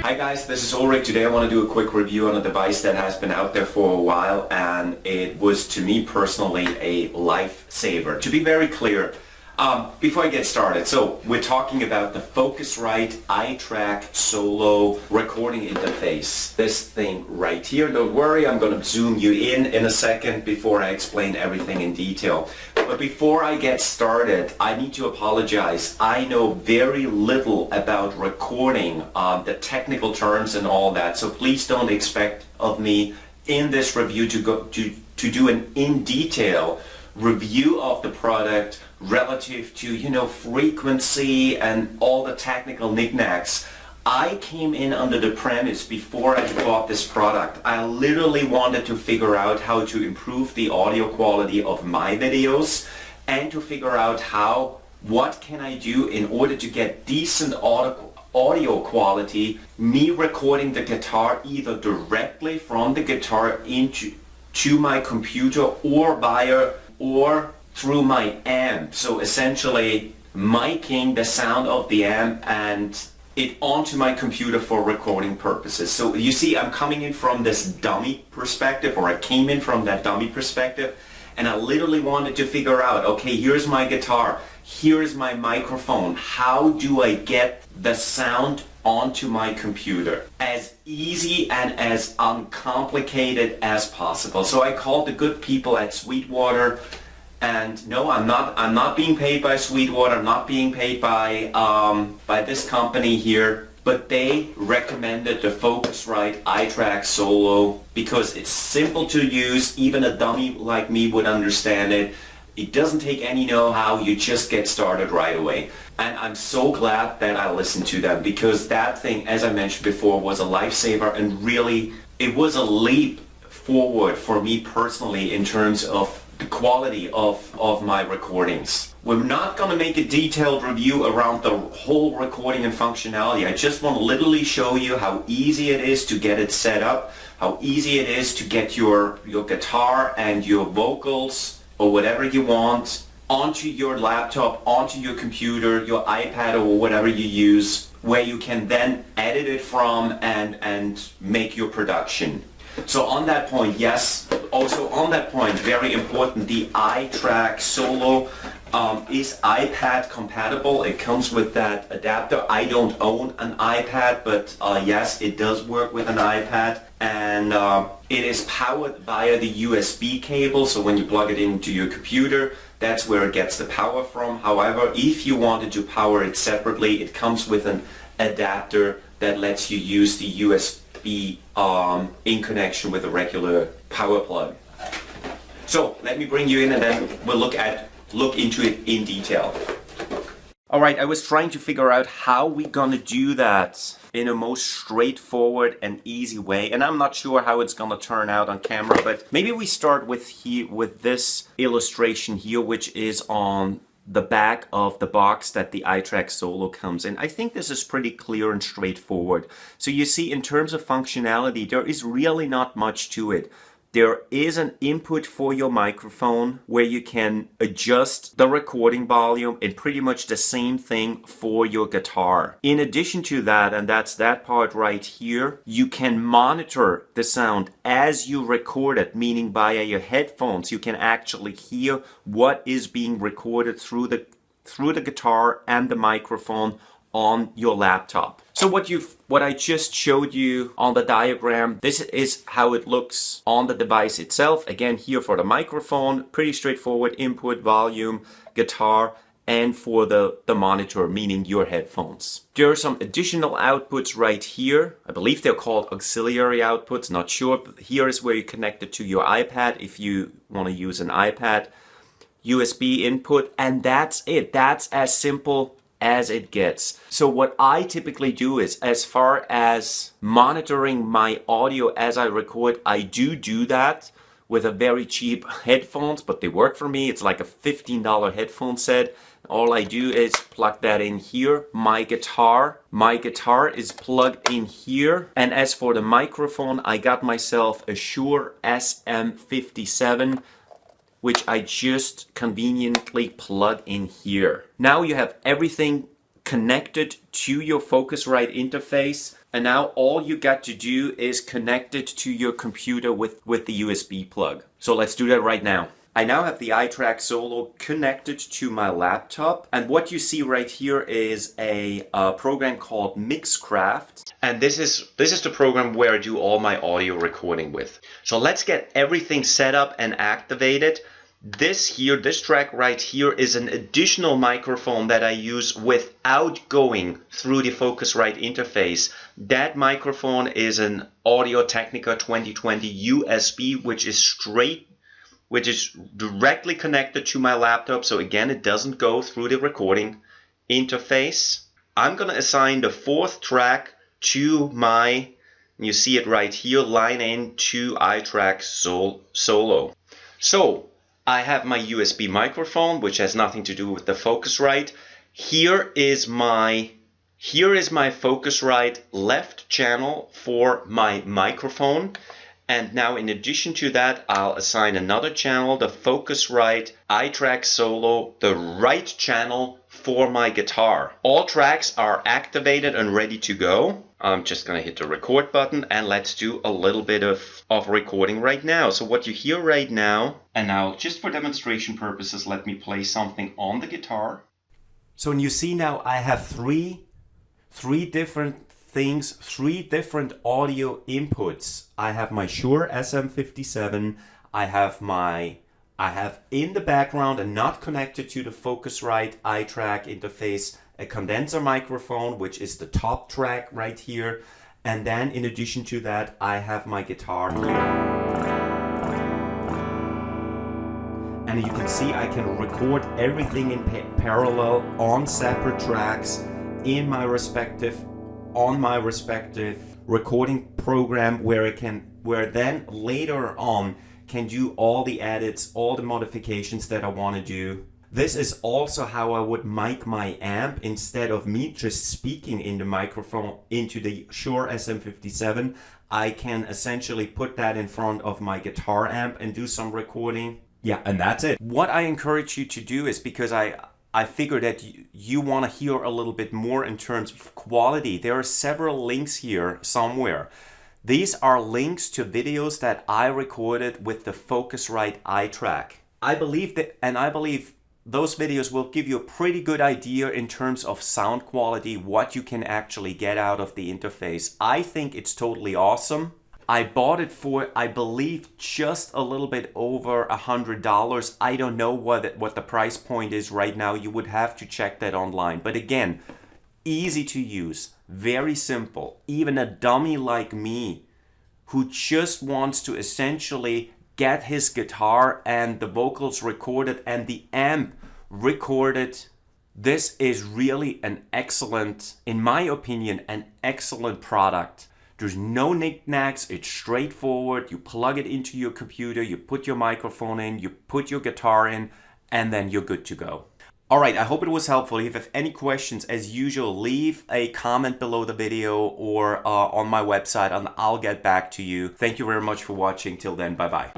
Hi guys, this is Ulrich. Today I want to do a quick review on a device that has been out there for a while, and it was to me personally a lifesaver. To be very clear, before I get started, so we're talking about the FocusRite iTrack solo recording interface. This thing right here. Don't worry, I'm going to zoom you in a second before I explain everything in detail. But before I get started, I need to apologize. I know very little about recording, the technical terms and all that, so please don't expect of me in this review to do an in-detail review of the product relative to, frequency and all the technical knickknacks. I came in under the premise before I bought this product. I literally wanted to figure out how to improve the audio quality of my videos and to figure out what can I do in order to get decent audio quality, me recording the guitar either directly from the guitar to my computer or through my amp. So essentially miking the sound of the amp and it onto my computer for recording purposes. So you see, I'm coming in from this dummy perspective, or I came in from that dummy perspective, and I literally wanted to figure out, okay, here's my guitar, here's my microphone, how do I get the sound onto my computer as easy and as uncomplicated as possible. So I called the good people at Sweetwater, and no, I'm not being paid by Sweetwater, I'm not being paid by this company here, but they recommended the FocusRite iTrack Solo because it's simple to use, even a dummy like me would understand it. It doesn't take any know-how, you just get started right away. And I'm so glad that I listened to them, because that thing, as I mentioned before, was a lifesaver, and really it was a leap forward for me personally in terms of the quality of my recordings. We're not going to make a detailed review around the whole recording and functionality. I just want to literally show you how easy it is to get it set up, how easy it is to get your guitar and your vocals or whatever you want onto your laptop, onto your computer, your iPad, or whatever you use, where you can then edit it from and make your production. So on that point, yes, also on that point, very important, the iTrack Solo is iPad compatible. It comes with that adapter. I don't own an iPad, but yes, it does work with an iPad, and it is powered via the USB cable, so when you plug it into your computer, that's where it gets the power from. However, if you wanted to power it separately, it comes with an adapter that lets you use the USB in connection with a regular power plug. So let me bring you in, and then we'll look into it in detail. Alright, I was trying to figure out how we're gonna do that in a most straightforward and easy way, and I'm not sure how it's gonna turn out on camera, but maybe we start with this illustration here, which is on the back of the box that the iTrack Solo comes in. I think this is pretty clear and straightforward. So you see, in terms of functionality, there is really not much to it. There is an input for your microphone where you can adjust the recording volume, and pretty much the same thing for your guitar. In addition to that, and that's that part right here, you can monitor the sound as you record it, meaning via your headphones you can actually hear what is being recorded through the guitar and the microphone on your laptop. So what I just showed you on the diagram, this is how it looks on the device itself. Again, here for the microphone, pretty straightforward input, volume, guitar, and for the monitor, meaning your headphones. There are some additional outputs right here. I believe they're called auxiliary outputs, not sure. But here is where you connect it to your iPad if you want to use an iPad. USB input, and that's it. That's as simple as it gets. So what I typically do is, as far as monitoring my audio as I record, I do that with a very cheap headphones, but they work for me. It's like a $15 headphone set. All I do is plug that in here. My guitar is plugged in here. And as for the microphone, I got myself a Shure SM57, which I just conveniently plug in here. Now you have everything connected to your FocusRite interface, And now all you got to do is connect it to your computer with the USB plug. So let's do that right now. I now have the iTrack Solo connected to my laptop, and what you see right here is a program called Mixcraft. And this is the program where I do all my audio recording with. So let's get everything set up and activated. This track right here is an additional microphone that I use without going through the FocusRite interface. That microphone is an Audio-Technica 2020 USB, which is directly connected to my laptop. So again, it doesn't go through the recording interface. I'm going to assign the fourth track to my, you see it right here, line in to iTrack Solo. So I have my USB microphone, which has nothing to do with the FocusRite. Here is my FocusRite left channel for my microphone. And now in addition to that, I'll assign another channel, the FocusRite iTrack Solo, the right channel for my guitar. All tracks are activated and ready to go. I'm just going to hit the record button and let's do a little bit of recording right now. So what you hear right now, and now just for demonstration purposes, let me play something on the guitar. So you see now I have three different things, three different audio inputs. I have my Shure SM57, I have in the background and not connected to the FocusRite iTrack interface, a condenser microphone, which is the top track right here. And then in addition to that, I have my guitar here. And you can see I can record everything in parallel on separate tracks on my respective recording program, where then later on can do all the edits, all the modifications that I want to do. This is also how I would mic my amp instead of me just speaking in the microphone into the Shure SM57. I can essentially put that in front of my guitar amp and do some recording. Yeah, and that's it. What I encourage you to do is, because I figure that you want to hear a little bit more in terms of quality, there are several links here somewhere. These are links to videos that I recorded with the FocusRite iTrack. I believe those videos will give you a pretty good idea in terms of sound quality, what you can actually get out of the interface. I think it's totally awesome. I bought it for, I believe, just a little bit over $100. I don't know what the price point is right now. You would have to check that online. But again, easy to use, very simple. Even a dummy like me who just wants to essentially get his guitar and the vocals recorded and the amp recorded. This is really an excellent, in my opinion, an excellent product. There's no knick-knacks, it's straightforward. You plug it into your computer, you put your microphone in, you put your guitar in, and then you're good to go. All right, I hope it was helpful. If you have any questions, as usual, leave a comment below the video or on my website, and I'll get back to you. Thank you very much for watching. Till then, bye-bye.